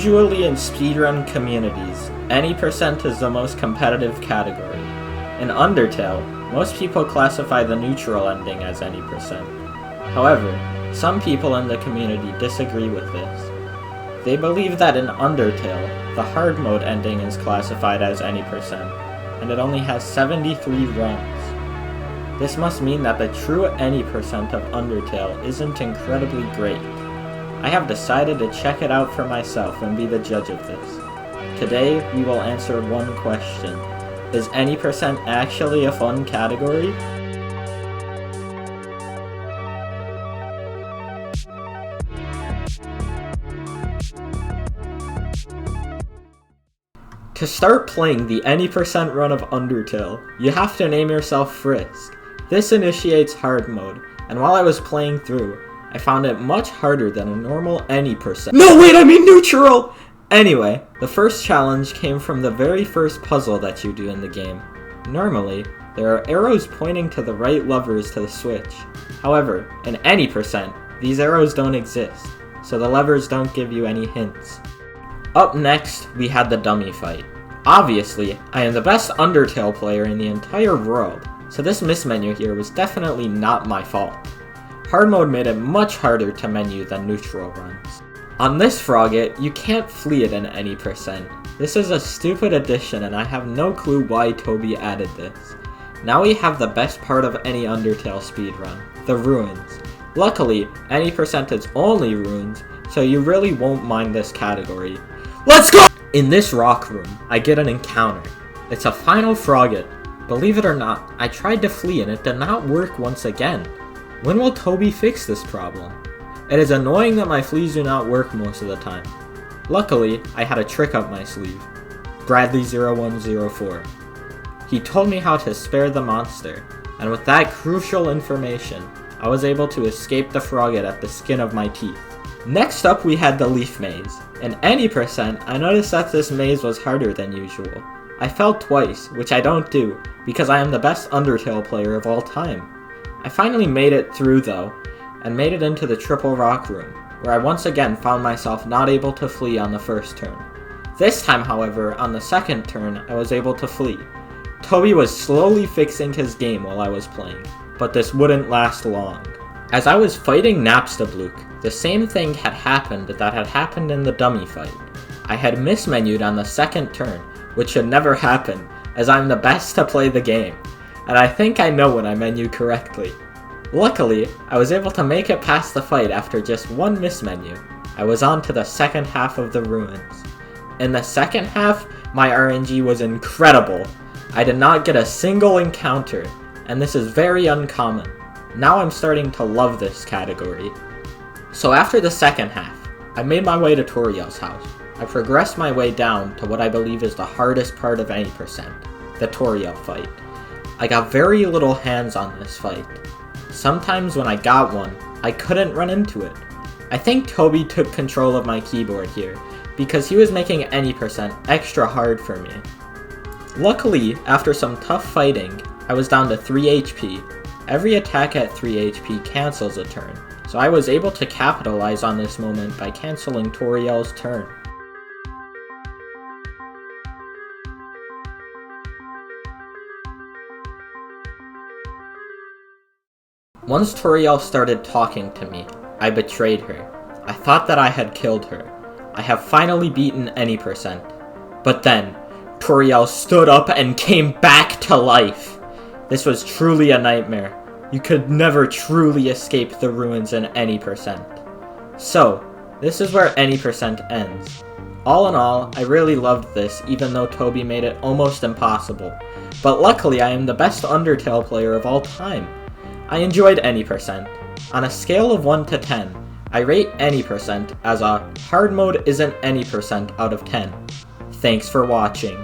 Usually in speedrun communities, any percent is the most competitive category. In Undertale, most people classify the neutral ending as any percent. However, some people in the community disagree with this. They believe that in Undertale, the hard mode ending is classified as any percent, and it only has 73 runs. This must mean that the true any percent of Undertale isn't incredibly great. I have decided to check it out for myself and be the judge of this. Today, we will answer one question. Is any percent actually a fun category? To start playing the any percent run of Undertale, you have to name yourself Frisk. This initiates hard mode, and while I was playing through, I found it much harder than a normal any percent. No, wait, I mean neutral! Anyway, the first challenge came from the very first puzzle that you do in the game. Normally, there are arrows pointing to the right levers to the switch. However, in any percent, these arrows don't exist, so the levers don't give you any hints. Up next, we had the dummy fight. Obviously, I am the best Undertale player in the entire world, so this miss menu here was definitely not my fault. Hard mode made it much harder to menu than neutral runs. On this Frogget, you can't flee it in any percent. This is a stupid addition and I have no clue why Toby added this. Now we have the best part of any Undertale speedrun, the ruins. Luckily, any percent is only ruins, so you really won't mind this category. Let's go! In this rock room, I get an encounter. It's a final Frogget. Believe it or not, I tried to flee and it did not work once again. When will Toby fix this problem? It is annoying that my fleas do not work most of the time. Luckily, I had a trick up my sleeve. Bradley0104. He told me how to spare the monster, and with that crucial information, I was able to escape the Frogget at the skin of my teeth. Next up we had the leaf maze. In any percent, I noticed that this maze was harder than usual. I fell twice, which I don't do, because I am the best Undertale player of all time. I finally made it through though, and made it into the triple rock room, where I once again found myself not able to flee on the first turn. This time, however, on the second turn, I was able to flee. Toby was slowly fixing his game while I was playing, but this wouldn't last long. As I was fighting Napstablook, the same thing had happened that had happened in the dummy fight. I had mismenued on the second turn, which should never happen, as I'm the best to play the game, and I think I know when I menu correctly. Luckily, I was able to make it past the fight after just one mismenu. I was on to the second half of the ruins. In the second half, my RNG was incredible. I did not get a single encounter, and this is very uncommon. Now I'm starting to love this category. So after the second half, I made my way to Toriel's house. I progressed my way down to what I believe is the hardest part of any percent, the Toriel Fight. I got very little hands on this fight. Sometimes when I got one, I couldn't run into it. I think Toby took control of my keyboard here, because he was making any percent extra hard for me. Luckily, after some tough fighting, I was down to 3 HP. Every attack at 3 HP cancels a turn, so I was able to capitalize on this moment by canceling Toriel's turn. Once Toriel started talking to me, I betrayed her. I thought that I had killed her. I have finally beaten any percent. But then, Toriel stood up and came back to life. This was truly a nightmare. You could never truly escape the ruins in any percent. So, this is where any percent ends. All in all, I really loved this, even though Toby made it almost impossible. But luckily, I am the best Undertale player of all time. I enjoyed any percent. On a scale of 1 to 10, I rate any percent as a hard mode isn't any percent out of 10. Thanks for watching.